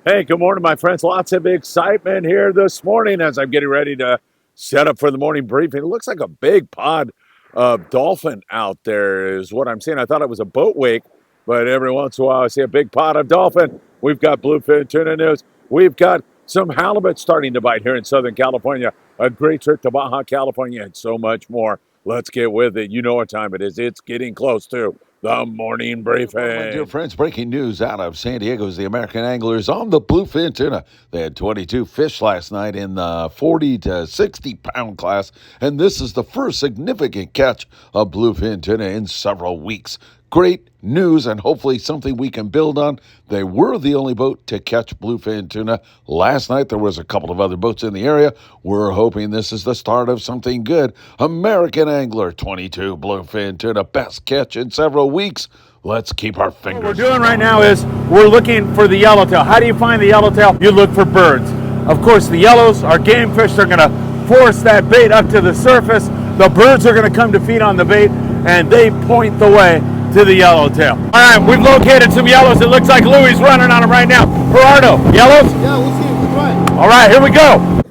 Hey, good morning, my friends. Lots of excitement here this morning as I'm getting ready to set up for the morning briefing. It looks like a big pod of dolphin out there, is what I'm seeing. I thought it was a boat wake, but every once in a while I see a big pod of dolphin. We've got bluefin tuna news. We've got some halibut starting to bite here in Southern California. A great trip to Baja California and so much more. Let's get with it. You know what time it is. It's getting close to the morning briefing. My dear friends, breaking news out of San Diego's the American anglers on the bluefin tuna. They had 22 fish last night in the 40 to 60 pound class, and this is the first significant catch of bluefin tuna in several weeks. Great news, and hopefully something we can build on. They were the only boat to catch bluefin tuna. Last night there was a couple of other boats in the area. We're hoping this is the start of something good. American angler, 22 bluefin tuna, best catch in several weeks. Let's keep our fingers. What we're doing right now is we're looking for the yellowtail. How do you find the yellowtail? You look for birds. Of course, the yellows are game fish. They're going to force that bait up to the surface. The birds are going to come to feed on the bait, and they point the way to the yellowtail. All right, we've located some yellows. It looks like Louis running on them right now. Gerardo, yellows? Yeah, we'll see. We'll try. All right, here we go.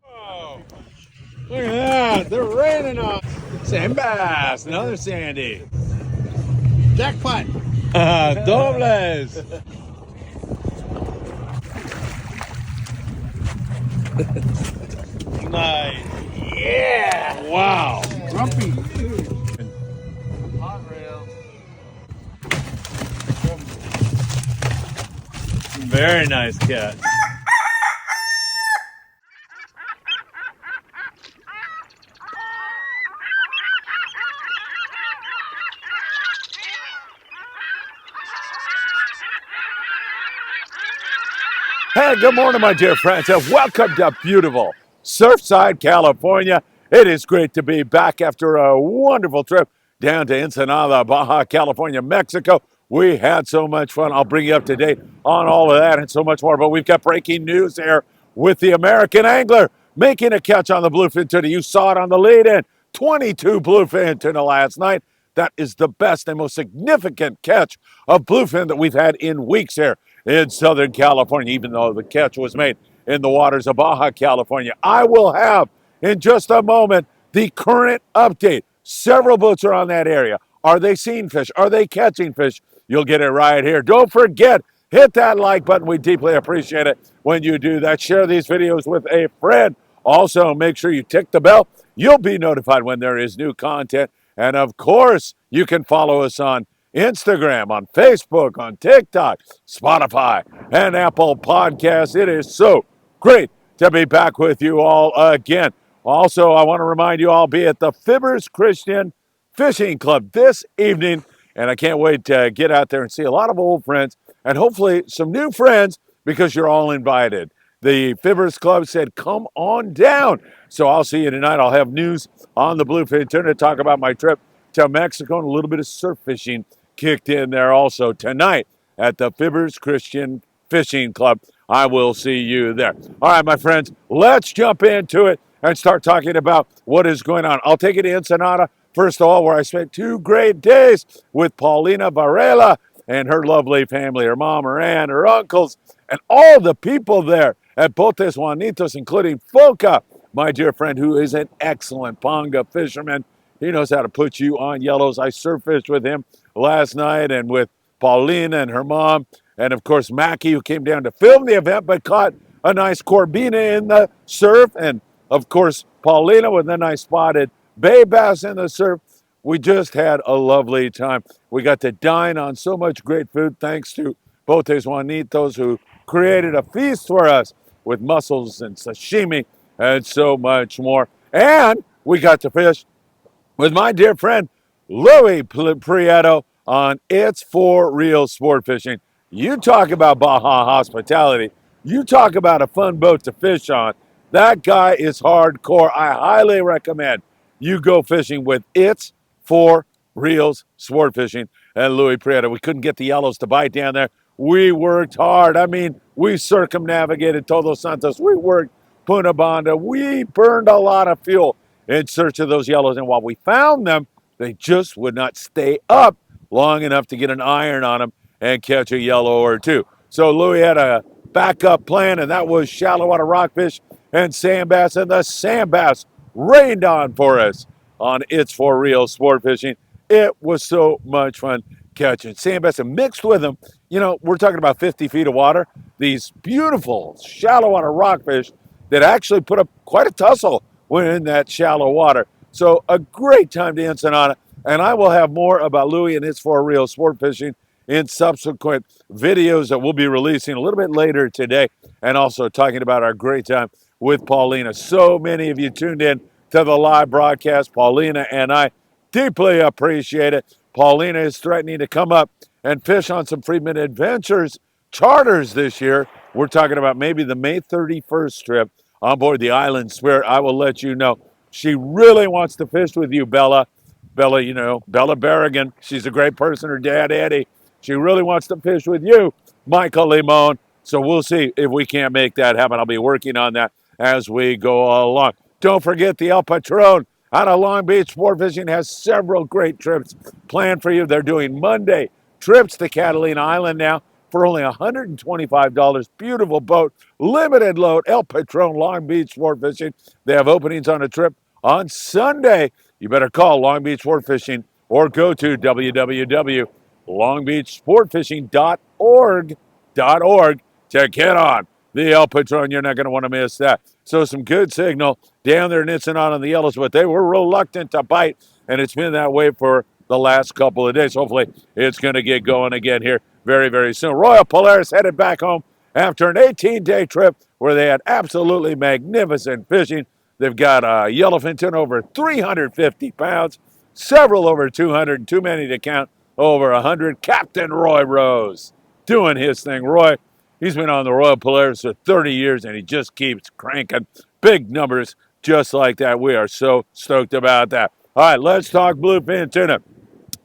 Oh, look at that. They're raining on. Sand bass, another Sandy. Jackpot. Dobles. Nice. Yeah. Wow. Grumpy. Hot reel. Very nice cat. Hey, good morning, my dear friends, and welcome to beautiful Surfside, California. It is great to be back after a wonderful trip down to Ensenada, Baja California, Mexico. We had so much fun. I'll bring you up to date on all of that and so much more. But we've got breaking news here with the American angler making a catch on the bluefin tuna. You saw it on the lead-in. 22 bluefin tuna last night. That is the best and most significant catch of bluefin that we've had in weeks here in Southern California, even though the catch was made in the waters of Baja California. I will have, in just a moment, the current update. Several boats are on that area. Are they seeing fish? Are they catching fish? You'll get it right here. Don't forget, hit that like button. We deeply appreciate it when you do that. Share these videos with a friend. Also, make sure you tick the bell. You'll be notified when there is new content. And of course, you can follow us on Instagram, on Facebook, on TikTok, Spotify, and Apple Podcasts. It is so great to be back with you all again. Also, I want to remind you, I'll be at the Fibbers Christian Fishing Club this evening, and I can't wait to get out there and see a lot of old friends and hopefully some new friends because you're all invited. The Fibbers Club said, come on down. So I'll see you tonight. I'll have news on the bluefin tuna, talk about my trip to Mexico, and a little bit of surf fishing kicked in there also tonight at the Fibbers Christian Fishing Club. I will see you there. All right, my friends, let's jump into it and start talking about what is going on. I'll take you to Ensenada, first of all, where I spent 2 great days with Paulina Varela and her lovely family, her mom, her aunt, her uncles, and all the people there at Botes Juanitos, including Foca, my dear friend, who is an excellent panga fisherman. He knows how to put you on yellows. I surf fished with him last night and with Paulina and her mom, and of course Mackie, who came down to film the event but caught a nice corbina in the surf, and of course Paulina with a nice spotted bay bass in the surf. We just had a lovely time. We got to dine on so much great food thanks to Botes Juanitos, who created a feast for us with mussels and sashimi and so much more. And we got to fish with my dear friend Louis Prieto on It's For Real Sport Fishing. You talk about Baja hospitality. You talk about a fun boat to fish on. That guy is hardcore. I highly recommend you go fishing with It's For Real Sport Fishing and Louis Prieto. We couldn't get the yellows to bite down there. We worked hard. I mean, we circumnavigated Todos Santos. We worked Punta Banda. We burned a lot of fuel in search of those yellows. And while we found them, they just would not stay up long enough to get an iron on them and catch a yellow or two. So Louis had a backup plan, and that was shallow water rockfish and sand bass, and the sand bass rained on for us on It's For Real Sport Fishing. It was so much fun catching sand bass, and mixed with them, we're talking about 50 feet of water, these beautiful shallow water rockfish that actually put up quite a tussle when in that shallow water. So a great time to Ensenada, and I will have more about Louis and It's For Real Sport Fishing in subsequent videos that we'll be releasing a little bit later today, and also talking about our great time with Paulina. So many of you tuned in to the live broadcast. Paulina and I deeply appreciate it. Paulina is threatening to come up and fish on some Friedman Adventures charters this year. We're talking about maybe the May 31st trip on board the Island Spirit. I will let you know. She really wants to fish with you, Bella. Bella Berrigan. She's a great person. Her dad, Eddie. She really wants to fish with you, Michael Limon. So we'll see if we can't make that happen. I'll be working on that as we go along. Don't forget the El Patron out of Long Beach Sport Fishing has several great trips planned for you. They're doing Monday trips to Catalina Island now for only $125. Beautiful boat, limited load, El Patron Long Beach Sport Fishing. They have openings on a trip on Sunday. You better call Long Beach Sport Fishing or go to www.longbeachsportfishing.org to get on the El Patron. You're not going to want to miss that. So some good signal down there in Ensenada on the Yellows, but they were reluctant to bite, and it's been that way for the last couple of days. Hopefully it's going to get going again here very, very soon. Royal Polaris headed back home after an 18-day trip where they had absolutely magnificent fishing. They've got a yellowfin tuna over 350 pounds, several over 200, too many to count, over 100. Captain Roy Rose doing his thing. Roy, he's been on the Royal Polaris for 30 years, and he just keeps cranking big numbers just like that. We are so stoked about that. All right, let's talk bluefin tuna.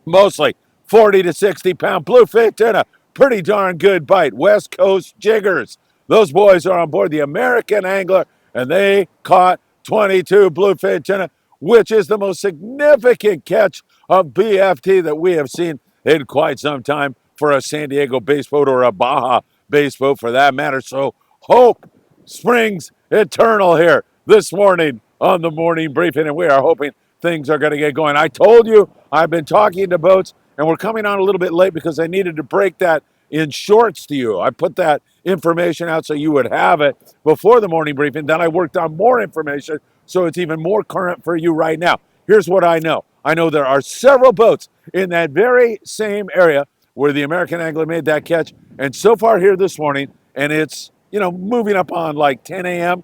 Mostly 40 to 60 pound bluefin tuna. Pretty darn good bite. West Coast jiggers. Those boys are on board the American Angler, and they caught 22 bluefin tuna, which is the most significant catch of BFT that we have seen in quite some time for a San Diego bass boat or a Baja bass boat for that matter. So hope springs eternal here this morning on the morning briefing, and we are hoping things are going to get going. I told you I've been talking to boats, and we're coming on a little bit late because I needed to break that in shorts to you. I put that information out so you would have it before the morning briefing. Then I worked on more information so it's even more current for you right now. Here's what I know. I know there are several boats in that very same area where the American Angler made that catch. And so far here this morning, and it's, moving up on like 10 a.m.,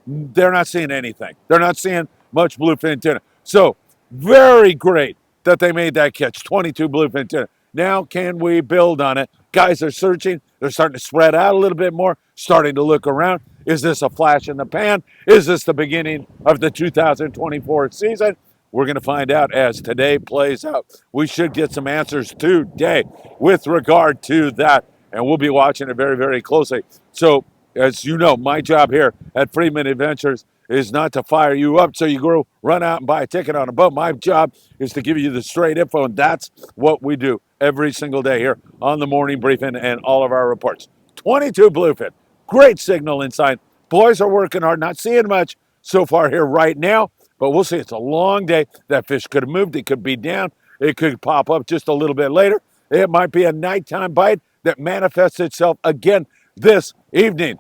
they're not seeing anything. They're not seeing much bluefin tuna. So very great that they made that catch, 22 bluefin tuna. Now can we build on it? Guys are searching. They're starting to spread out a little bit more, starting to look around. Is this a flash in the pan? Is this the beginning of the 2024 season? We're going to find out as today plays out. We should get some answers today with regard to that, and we'll be watching it very, very closely. So, as you know, my job here at Friedman Adventures is not to fire you up so you go run out and buy a ticket on a boat. My job is to give you the straight info, and that's what we do every single day here on the morning briefing and all of our reports. 22 bluefin. Great signal inside. Boys are working hard, not seeing much so far here right now, but we'll see. It's a long day. That fish could have moved. It could be down. It could pop up just a little bit later. It might be a nighttime bite that manifests itself again this evening.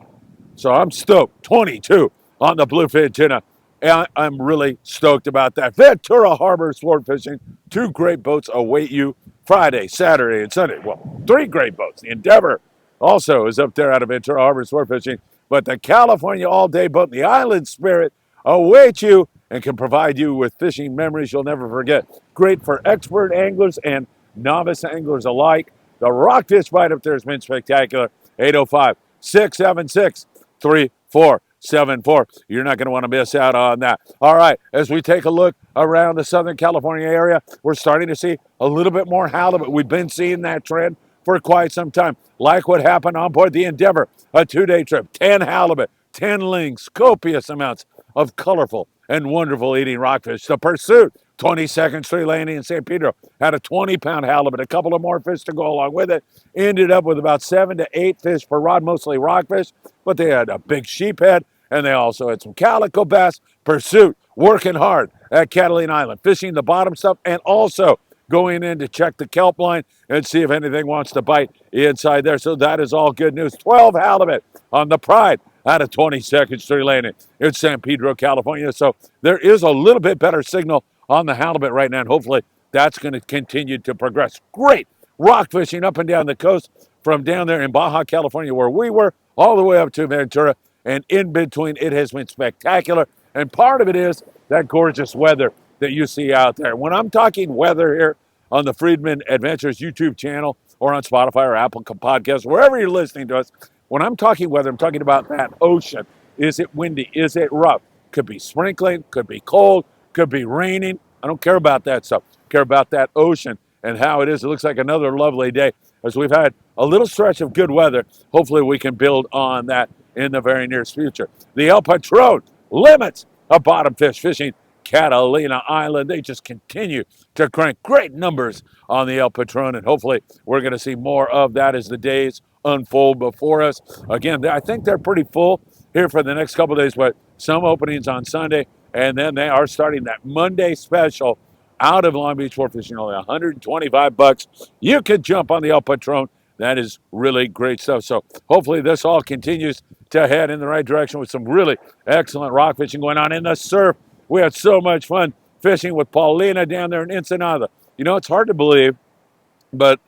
So I'm stoked. 22 on the bluefin tuna. And I'm really stoked about that. Ventura Harbor Sport Fishing. 2 great boats await you Friday, Saturday, and Sunday. Well, 3 great boats. The Endeavor also is up there out of Ventura Harbor Sport Fishing. But the California all-day boat, the Island Spirit, awaits you and can provide you with fishing memories you'll never forget. Great for expert anglers and novice anglers alike. The rockfish bite up there has been spectacular. 805-676-3474. You're not going to want to miss out on that. All right, as we take a look around the Southern California area, we're starting to see a little bit more halibut. We've been seeing that trend for quite some time, like what happened on board the Endeavor, a 2-day trip. 10 halibut, 10 lings, copious amounts of colorful and wonderful eating rockfish. The Pursuit, 22nd Street Landing in San Pedro had a 20-pound halibut, a couple of more fish to go along with it. Ended up with about 7 to 8 fish per rod, mostly rockfish, but they had a big sheephead, and they also had some calico bass. Pursuit, working hard at Catalina Island, fishing the bottom stuff, and also going in to check the kelp line and see if anything wants to bite inside there. So that is all good news. 12 halibut on the Pride out of 22nd Street Landing in San Pedro, California. So there is a little bit better signal on the halibut right now, and hopefully that's going to continue to progress. Great rock fishing up and down the coast from down there in Baja California where we were all the way up to Ventura, and in between it has been spectacular. And part of it is that gorgeous weather that you see out there. When I'm talking weather here on the Friedman Adventures YouTube channel or on Spotify or Apple Podcasts, wherever you're listening to us, when I'm talking weather, I'm talking about that ocean. Is it windy? Is it rough? Could be sprinkling, could be cold, could be raining. I don't care about that stuff. I care about that ocean and how it is. It looks like another lovely day as we've had a little stretch of good weather. Hopefully we can build on that in the very near future. The El Patron limits of bottom fish fishing Catalina Island. They just continue to crank great numbers on the El Patron, and hopefully we're going to see more of that as the days unfold before us. Again, I think they're pretty full here for the next couple of days, but some openings on Sunday, and then they are starting that Monday special out of Long Beach for fishing, only $125. You can jump on the El Patron. That is really great stuff. So hopefully this all continues to head in the right direction with some really excellent rock fishing going on in the surf. We had so much fun fishing with Paulina down there in Ensenada. You know, it's hard to believe, but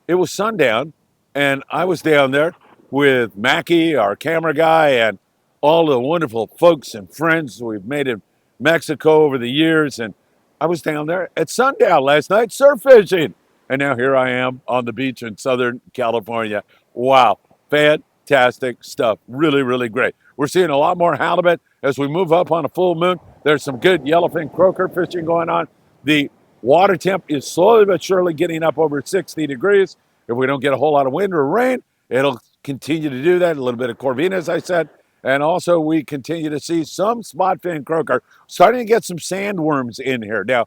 it was sundown, and I was down there with Mackie, our camera guy, and all the wonderful folks and friends we've made in Mexico over the years. And I was down there at sundown last night surf fishing. And now here I am on the beach in Southern California. Wow, fantastic stuff. Really, really great. We're seeing a lot more halibut as we move up on a full moon. There's some good yellowfin croaker fishing going on. The water temp is slowly but surely getting up over 60 degrees. If we don't get a whole lot of wind or rain, it'll continue to do that. A little bit of corvina, as I said. And also we continue to see some spot fin croaker starting to get some sandworms in here. Now,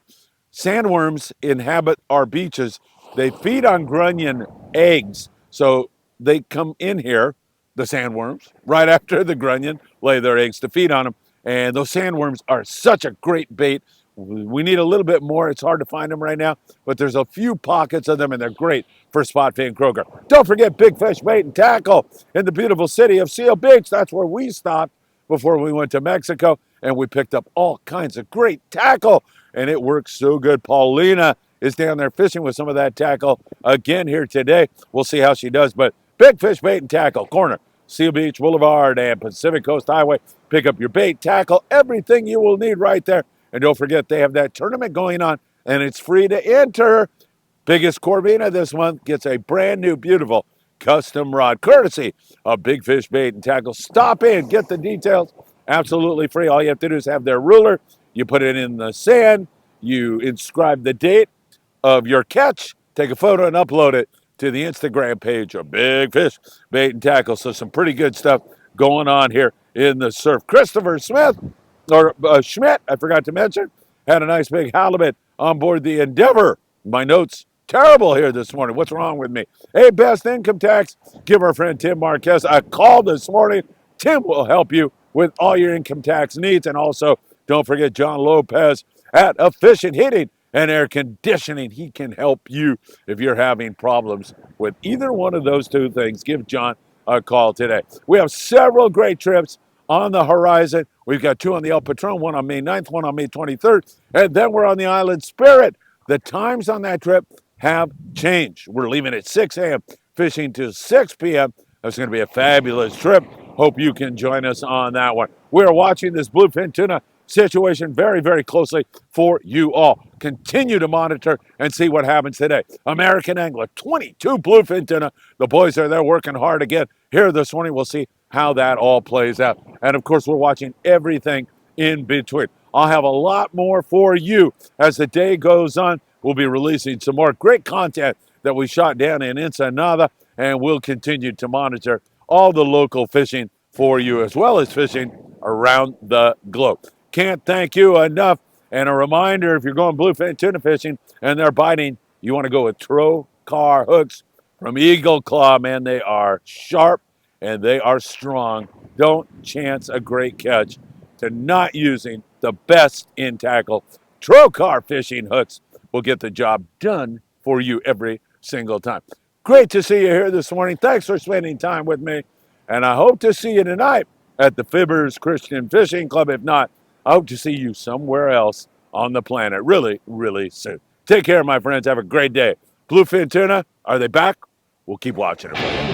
sandworms inhabit our beaches. They feed on grunion eggs. So they come in here, the sandworms, right after the grunion lay their eggs to feed on them. And those sandworms are such a great bait. We need a little bit more. It's hard to find them right now, but there's a few pockets of them, and they're great for spot fin croaker. Don't forget big fish bait and tackle in the beautiful city of Seal Beach. That's where we stopped before we went to Mexico, and we picked up all kinds of great tackle, and it works so good. Paulina is down there fishing with some of that tackle again here today. We'll see how she does, but big fish bait and tackle, corner Seal Beach Boulevard and Pacific Coast Highway. Pick up your bait, tackle, everything you will need right there. And don't forget, they have that tournament going on, and it's free to enter. Biggest Corvina this month gets a brand new, beautiful custom rod, courtesy of Big Fish Bait and Tackle. Stop in, get the details, absolutely free. All you have to do is have their ruler. You put it in the sand. You inscribe the date of your catch, take a photo, and upload it to the Instagram page of Big Fish Bait and Tackle. So some pretty good stuff going on here in the surf. Christopher Smith, or Schmidt, I forgot to mention, had a nice big halibut on board the Endeavor. My notes, terrible here this morning. What's wrong with me? Hey, Best Income Tax, give our friend Tim Marquez a call this morning. Tim will help you with all your income tax needs. And also, don't forget John Lopez at Efficient Heating and Air Conditioning. He can help you if you're having problems with either one of those two things. Give John a call today. We have several great trips on the horizon. We've got two on the El Patron, one on May 9th, one on May 23rd, and then we're on the Island Spirit. The times on that trip have changed. We're leaving at 6 a.m., fishing to 6 p.m. That's going to be a fabulous trip. Hope you can join us on that one. We're watching this bluefin tuna situation very, very closely for you all. Continue to monitor and see what happens today. American Angler, 22 bluefin tuna. The boys are there working hard again here this morning. We'll see how that all plays out. And of course, we're watching everything in between. I'll have a lot more for you as the day goes on. We'll be releasing some more great content that we shot down in Ensenada, and we'll continue to monitor all the local fishing for you, as well as fishing around the globe. Can't thank you enough. And a reminder, if you're going bluefin tuna fishing and they're biting, you want to go with Car hooks from Eagle Claw. Man, they are sharp and they are strong. Don't chance a great catch to not using the best in tackle. Car fishing hooks will get the job done for you every single time. Great to see you here this morning. Thanks for spending time with me. And I hope to see you tonight at the Fibbers Christian Fishing Club. If not, I hope to see you somewhere else on the planet really, really soon. Take care, my friends. Have a great day. Bluefin tuna, are they back? We'll keep watching it for you.